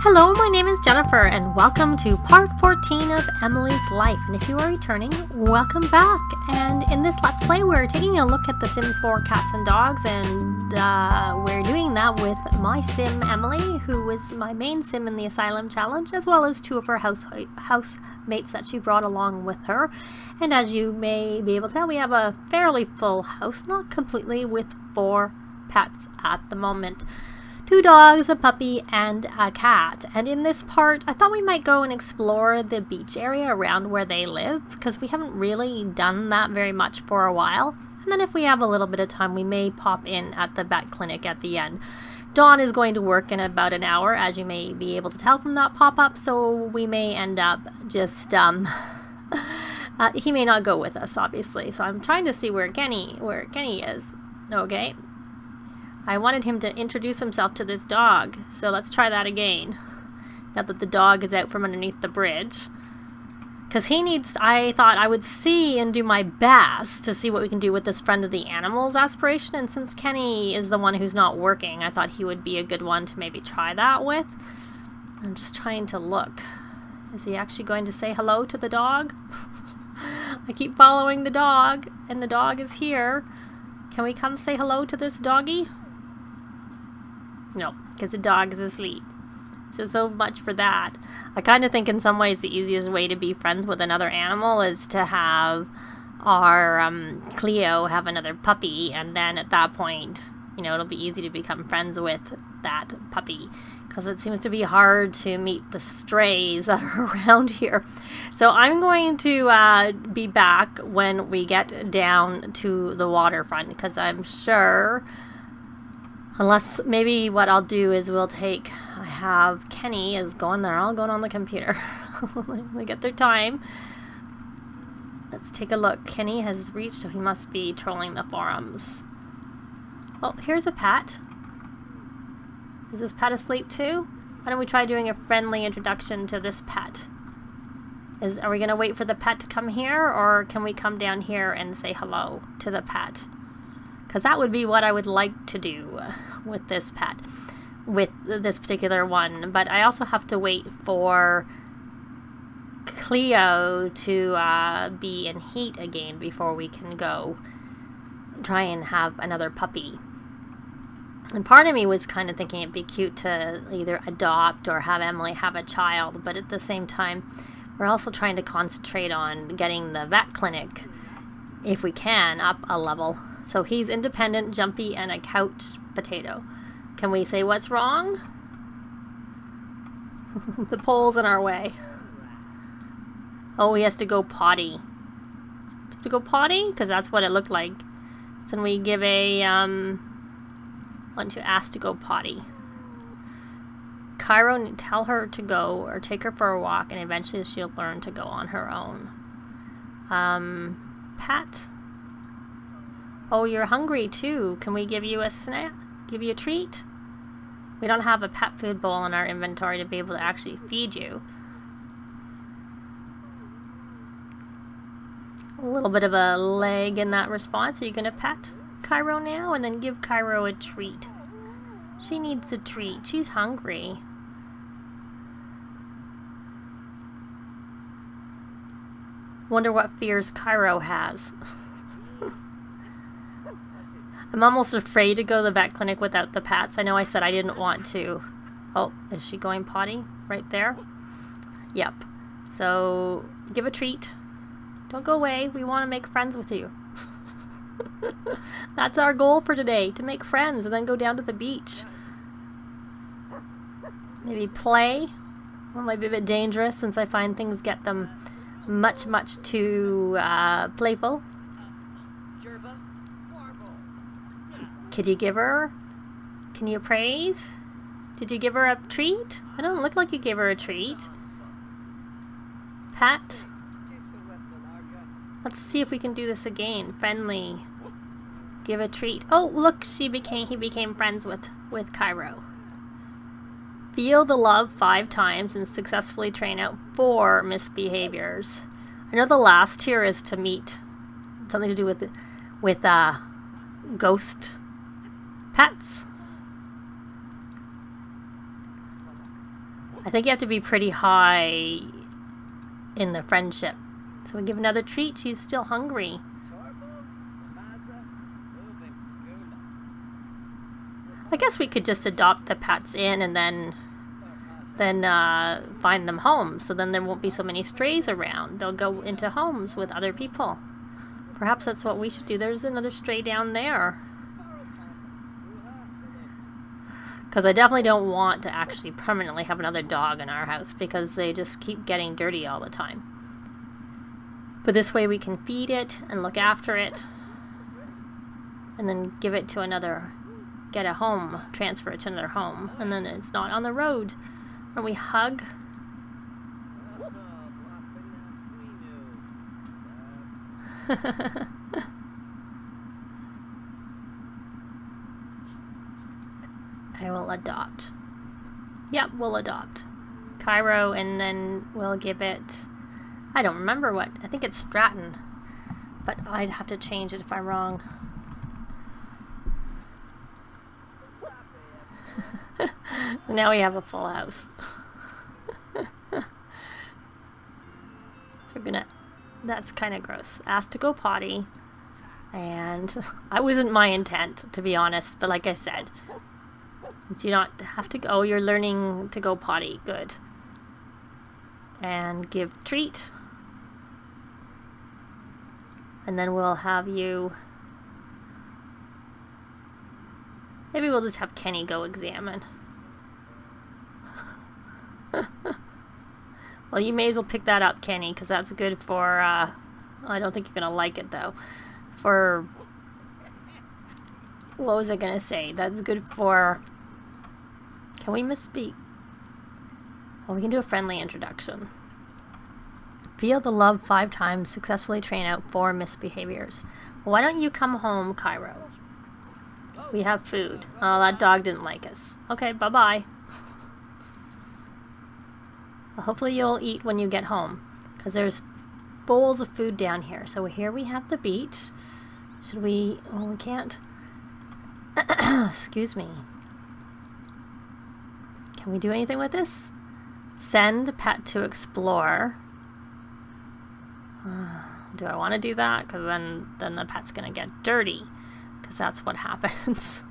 Hello, my name is Jennifer, and welcome to part 14 of Emily's Life. And if you are returning, welcome back. And in this Let's Play, we're taking a look at The Sims 4 Cats and Dogs, and we're doing that with my sim, Emily, who was my main sim in the Asylum challenge, as well as two of her housemates that she brought along with her. And as you may be able to tell, we have a fairly full house, not completely, with 4 pets at the moment. 2 dogs, a puppy, and a cat. And in this part, I thought we might go and explore the beach area around where they live, because we haven't really done that very much for a while. And then if we have a little bit of time, we may pop in at the vet clinic at the end. Dawn is going to work in about an hour, as you may be able to tell from that pop-up, so we may end up just, he may not go with us, obviously. So I'm trying to see where Kenny is. Okay. I wanted him to introduce himself to this dog, so let's try that again. Now that the dog is out from underneath the bridge. Because he needs, I thought I would see and do my best to see what we can do with this friend of the animals aspiration, and since Kenny is the one who's not working, I thought he would be a good one to maybe try that with. I'm just trying to look. Is he actually going to say hello to the dog? I keep following the dog, and the dog is here. Can we come say hello to this doggy? No, because the dog is asleep. So much for that. I kind of think in some ways the easiest way to be friends with another animal is to have our Cleo have another puppy, and then at that point, you know, it'll be easy to become friends with that puppy, because it seems to be hard to meet the strays that are around here. So I'm going to be back when we get down to the waterfront, because I'm sure, unless maybe what I'll do is I have Kenny is going there, all going on the computer. We get their time. Let's take a look. Kenny has reached, so he must be trolling the forums. Oh, here's a pet. Is this pet asleep too? Why don't we try doing a friendly introduction to this pet? Are we going to wait for the pet to come here, or can we come down here and say hello to the pet? Because that would be what I would like to do with this pet, with this particular one. But I also have to wait for Cleo to be in heat again before we can go try and have another puppy. And part of me was kind of thinking it'd be cute to either adopt or have Emily have a child, but at the same time, we're also trying to concentrate on getting the vet clinic, if we can, up a level. So he's independent, jumpy, and a couch potato. Can we say what's wrong? The pole's in our way. Oh, he has to go potty. To go potty? Because that's what it looked like. So we give a, once you ask to go potty. Cairo, tell her to go or take her for a walk, and eventually she'll learn to go on her own. Pat? Oh, you're hungry too. Can we give you a snack? Give you a treat? We don't have a pet food bowl in our inventory to be able to actually feed you. A little bit of a lag in that response. Are you going to pet Cairo now? And then give Cairo a treat. She needs a treat. She's hungry. Wonder what fears Cairo has. I'm almost afraid to go to the vet clinic without the pets. I know I said I didn't want to. Oh, is she going potty? Right there? Yep. So, give a treat. Don't go away. We want to make friends with you. That's our goal for today, to make friends and then go down to the beach. Maybe play. Well, might be a bit dangerous since I find things get them much too playful. Could you give her? Can you praise? Did you give her a treat? I don't look like you gave her a treat. Pat? Let's see if we can do this again. Friendly. Give a treat. Oh, look, he became friends with Cairo. Feel the love 5 times and successfully train out 4 misbehaviors. I know the last tier is to meet something to do with ghost pets. I think you have to be pretty high in the friendship. So we give another treat. She's still hungry. I guess we could just adopt the pets in and then find them homes. So then there won't be so many strays around. They'll go into homes with other people. Perhaps that's what we should do. There's another stray down there. Because I definitely don't want to actually permanently have another dog in our house because they just keep getting dirty all the time. But this way we can feed it and look after it and then give it to another, get a home, transfer it to another home, and then it's not on the road. And we hug. I will adopt. Yep, we'll adopt Cairo, and then we'll give it, I don't remember what, I think it's Stratton, but I'd have to change it if I'm wrong. Now we have a full house. So we're gonna, that's kind of gross. Asked to go potty, and I wasn't my intent, to be honest, but like I said, do you not have to go? Oh, you're learning to go potty. Good. And give treat. And then we'll have you... Maybe we'll just have Kenny go examine. Well, you may as well pick that up, Kenny, because that's good for... I don't think you're going to like it, though. For... What was I going to say? That's good for... Can we misspeak? Well, we can do a friendly introduction. Feel the love 5 times, successfully train out 4 misbehaviors. Well, why don't you come home, Cairo? We have food. Oh, that dog didn't like us. Okay, bye-bye. Well, hopefully you'll eat when you get home, because there's bowls of food down here. So here we have the beach. Should we... Oh, we can't. Excuse me. Can we do anything with this? Send pet to explore. Do I want to do that? Because then the pet's going to get dirty. Because that's what happens.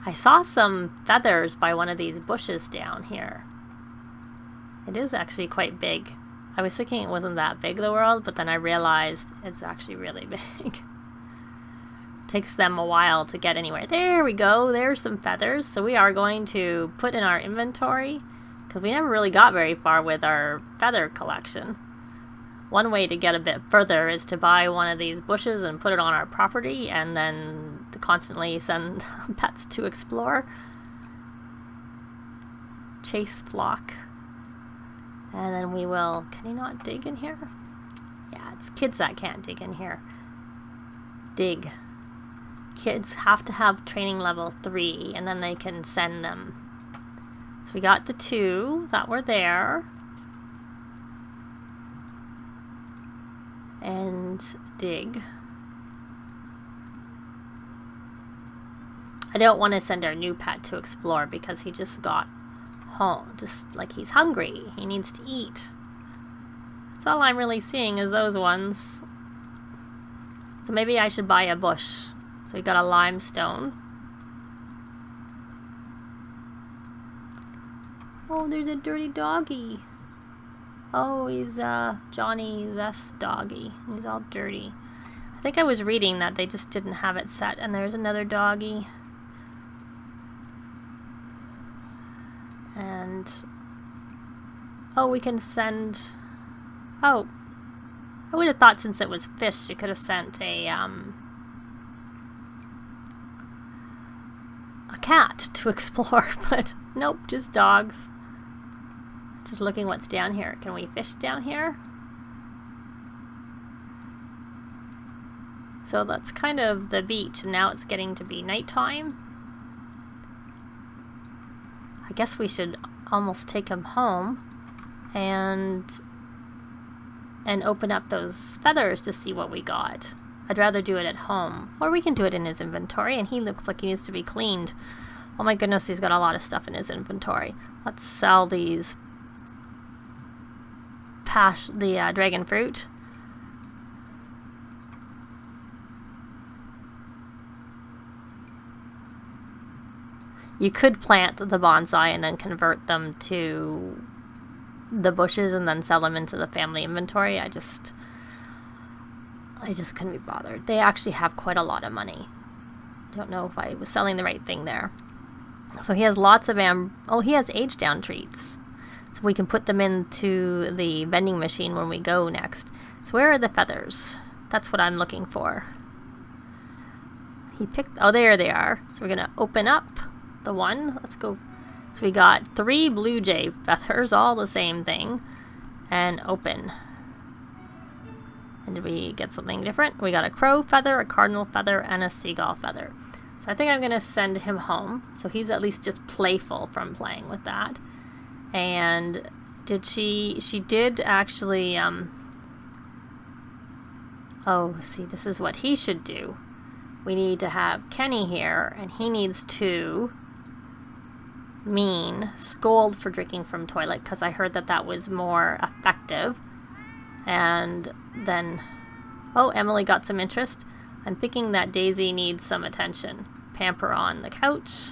I saw some feathers by one of these bushes down here. It is actually quite big. I was thinking it wasn't that big, the world, but then I realized it's actually really big. Takes them a while to get anywhere. There we go. There's some feathers. So we are going to put in our inventory because we never really got very far with our feather collection. One way to get a bit further is to buy one of these bushes and put it on our property and then to constantly send pets to explore. Chase flock. And then we will... Can he not dig in here? Yeah, it's kids that can't dig in here. Dig. Kids have to have training level 3 and then they can send them. So we got the 2 that were there. And dig. I don't want to send our new pet to explore because he just got home. Just like he's hungry. He needs to eat. That's all I'm really seeing is those ones. So maybe I should buy a bush. So we got a limestone. Oh, there's a dirty doggy. Oh, he's Johnny's S doggy. He's all dirty. I think I was reading that they just didn't have it set. And there's another doggy. And... Oh, we can send... Oh. I would have thought since it was fish, you could have sent a cat to explore, but nope, just dogs. Just looking what's down here. Can we fish down here? So that's kind of the beach, and now it's getting to be nighttime. I guess we should almost take him home and open up those feathers to see what we got. I'd rather do it at home. Or we can do it in his inventory, and he looks like he needs to be cleaned Oh my goodness, he's got a lot of stuff in his inventory. Let's sell these dragon fruit. You could plant the bonsai and then convert them to the bushes and then sell them into the family inventory. I just couldn't be bothered. They actually have quite a lot of money. I don't know if I was selling the right thing there. So he has lots of he has age down treats. So we can put them into the vending machine when we go next. So where are the feathers? That's what I'm looking for. He picked, oh, there they are. So we're gonna open up the one. Let's go. So we got 3 blue jay feathers, all the same thing, and open. And did we get something different? We got a crow feather, a cardinal feather, and a seagull feather. So I think I'm gonna send him home. So he's at least just playful from playing with that. And did she did actually, oh, see, this is what he should do. We need to have Kenny here, and he needs to scold for drinking from toilet, because I heard that that was more effective. And then, oh, Emily got some interest. I'm thinking that Daisy needs some attention. Pamper on the couch.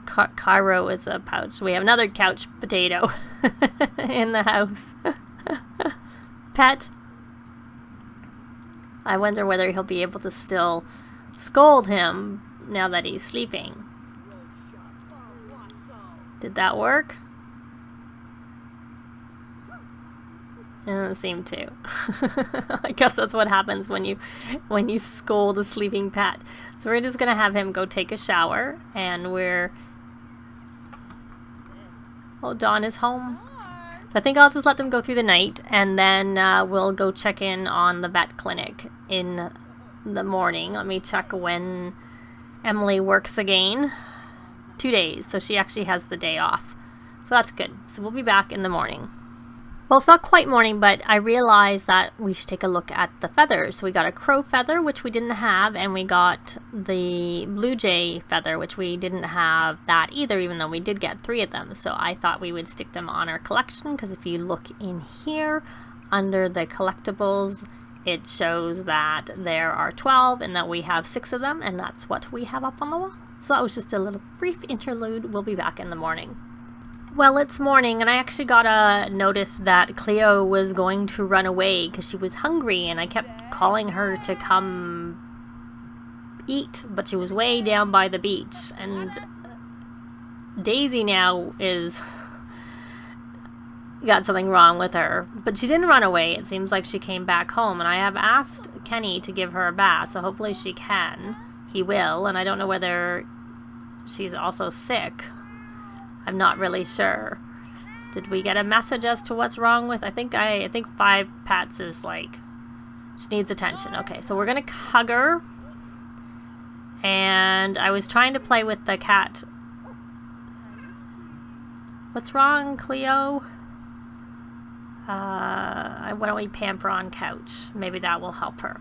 Cairo is a pouch. We have another couch potato in the house. Pet. I wonder whether he'll be able to still scold him now that he's sleeping. Did that work? It doesn't seem to. I guess that's what happens when you scold a sleeping pet. So we're just gonna have him go take a shower, and oh, Dawn is home. So I think I'll just let them go through the night, and then we'll go check in on the vet clinic in the morning. Let me check when Emily works again. 2 days, so she actually has the day off. So that's good. So we'll be back in the morning. Well, it's not quite morning, but I realized that we should take a look at the feathers. So we got a crow feather, which we didn't have, and we got the blue jay feather, which we didn't have that either, even though we did get 3 of them. So I thought we would stick them on our collection, because if you look in here under the collectibles, it shows that there are 12 and that we have 6 of them, and that's what we have up on the wall. So that was just a little brief interlude. We'll be back in the morning. Well, it's morning, and I actually got a notice that Cleo was going to run away because she was hungry, and I kept calling her to come eat, but she was way down by the beach. And Daisy now is got something wrong with her, but she didn't run away. It seems like she came back home, and I have asked Kenny to give her a bath, so hopefully she can. He will, and I don't know whether she's also sick. I'm not really sure. Did we get a message as to what's wrong with? I think 5 pats is like she needs attention. Okay, so we're gonna hug her. And I was trying to play with the cat. What's wrong, Cleo? Why don't we pamper on couch? Maybe that will help her.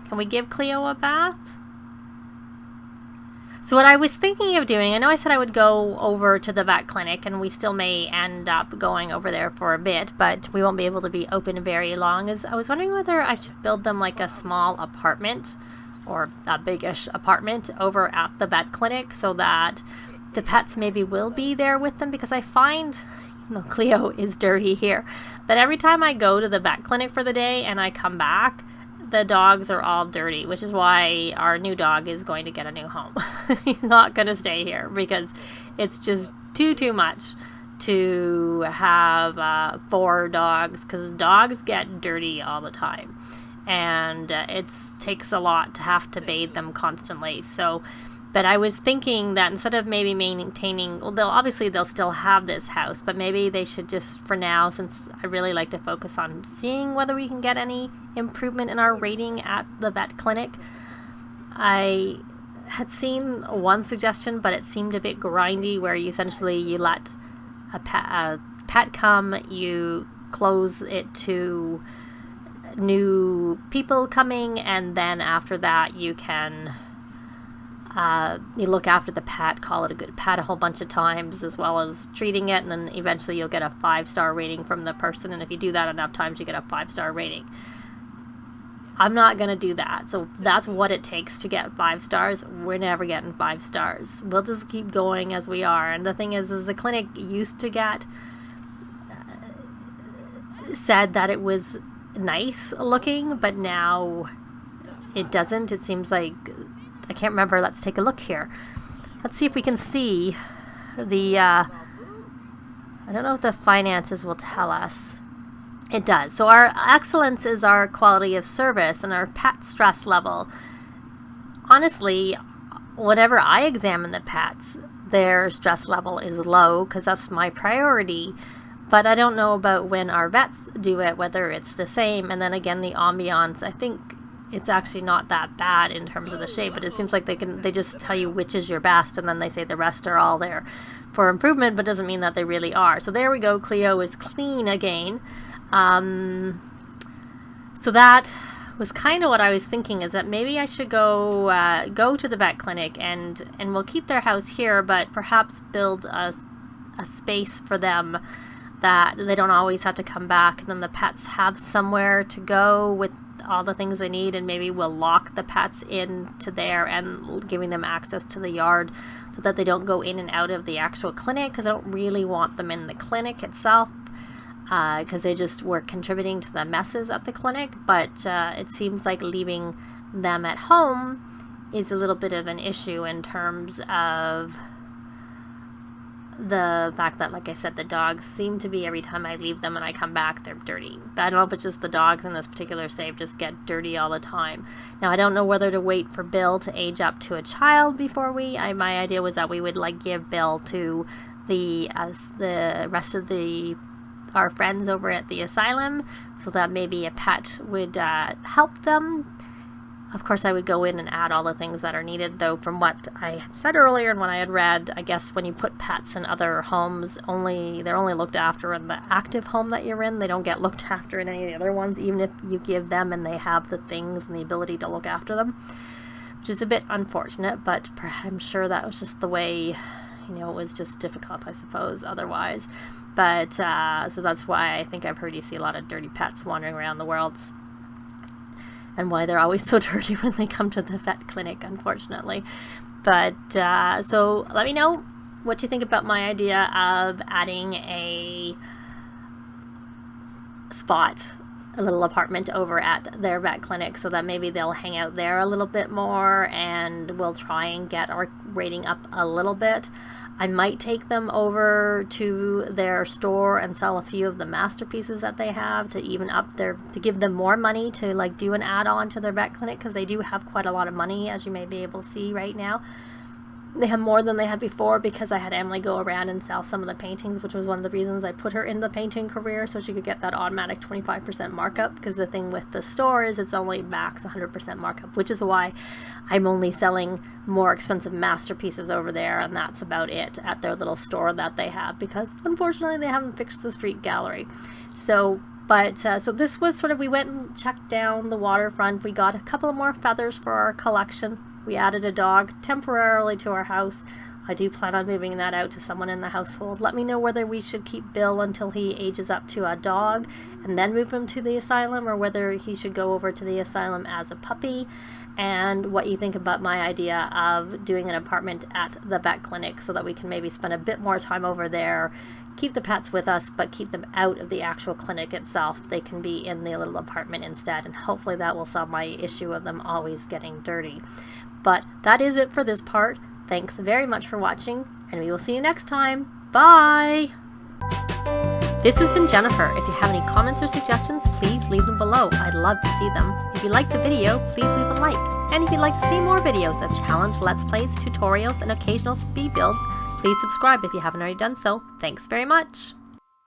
Can we give Cleo a bath? So what I was thinking of doing, I know I said I would go over to the vet clinic, and we still may end up going over there for a bit, but we won't be able to be open very long. I was wondering whether I should build them like a small apartment or a big-ish apartment over at the vet clinic so that the pets maybe will be there with them, because I find, Cleo is dirty here, that every time I go to the vet clinic for the day and I come back, the dogs are all dirty, which is why our new dog is going to get a new home. He's not going to stay here because it's just too much to have 4 dogs, because dogs get dirty all the time, and it takes a lot to have to bathe them constantly. So, but I was thinking that instead of maybe maintaining, well, they'll still have this house, but maybe they should just, for now, since I really like to focus on seeing whether we can get any improvement in our rating at the vet clinic. I had seen one suggestion, but it seemed a bit grindy, where you let a pet come, you close it to new people coming, and then after that you can you look after the pet, call it a good pet a whole bunch of times, as well as treating it, and then eventually you'll get a 5-star rating from the person, and if you do that enough times, you get a 5-star rating. I'm not going to do that. So that's what it takes to get 5 stars. We're never getting 5 stars. We'll just keep going as we are. And the thing is the clinic used to get said that it was nice looking, but now it doesn't. It seems like, I can't remember. Let's take a look here. Let's see if we can see the, I don't know if the finances will tell us. It does. So our excellence is our quality of service and our pet stress level. Honestly, whenever I examine the pets, their stress level is low because that's my priority. But I don't know about when our vets do it, whether it's the same. And then again, the ambiance, I think it's actually not that bad in terms of the shape, but it seems like they just tell you which is your best, and then they say the rest are all there for improvement, but doesn't mean that they really are. So there we go. Cleo is clean again. So that was kind of what I was thinking, is that maybe I should go to the vet clinic and we'll keep their house here, but perhaps build a space for them that they don't always have to come back, and then the pets have somewhere to go with all the things they need, and maybe we'll lock the pets into there and giving them access to the yard so that they don't go in and out of the actual clinic, because I don't really want them in the clinic itself. Because they just were contributing to the messes at the clinic, but it seems like leaving them at home is a little bit of an issue in terms of the fact that, like I said, the dogs seem to be, every time I leave them and I come back, they're dirty. But I don't know if it's just the dogs in this particular save just get dirty all the time. Now, I don't know whether to wait for Bill to age up to a child before my idea was that we would give Bill to the rest of our friends over at the asylum, so that maybe a pet would help them. Of course, I would go in and add all the things that are needed, though from what I said earlier and what I had read, I guess when you put pets in other homes, they're only looked after in the active home that you're in. They don't get looked after in any of the other ones, even if you give them and they have the things and the ability to look after them, which is a bit unfortunate, but I'm sure that was just the way, it was just difficult, I suppose, otherwise. But, so that's why I think I've heard you see a lot of dirty pets wandering around the world, and why they're always so dirty when they come to the vet clinic, unfortunately. But, so let me know what you think about my idea of adding a little apartment over at their vet clinic, so that maybe they'll hang out there a little bit more, and we'll try and get our rating up a little bit. I might take them over to their store and sell a few of the masterpieces that they have to even up to give them more money to do an add-on to their vet clinic, because they do have quite a lot of money, as you may be able to see right now. They have more than they had before, because I had Emily go around and sell some of the paintings, which was one of the reasons I put her in the painting career, so she could get that automatic 25% markup, because the thing with the store is it's only max 100% markup, which is why I'm only selling more expensive masterpieces over there, and that's about it at their little store that they have, because unfortunately they haven't fixed the street gallery. So this was sort of, we went and checked down the waterfront. We got a couple of more feathers for our collection. We added a dog temporarily to our house. I do plan on moving that out to someone in the household. Let me know whether we should keep Bill until he ages up to a dog and then move him to the asylum, or whether he should go over to the asylum as a puppy, and what you think about my idea of doing an apartment at the vet clinic, so that we can maybe spend a bit more time over there, keep the pets with us, but keep them out of the actual clinic itself. They can be in the little apartment instead, and hopefully that will solve my issue of them always getting dirty. But that is it for this part. Thanks very much for watching, and we will see you next time. Bye! This has been Jennifer. If you have any comments or suggestions, please leave them below. I'd love to see them. If you liked the video, please leave a like. And if you'd like to see more videos of challenge, let's plays, tutorials, and occasional speed builds, please subscribe if you haven't already done so. Thanks very much!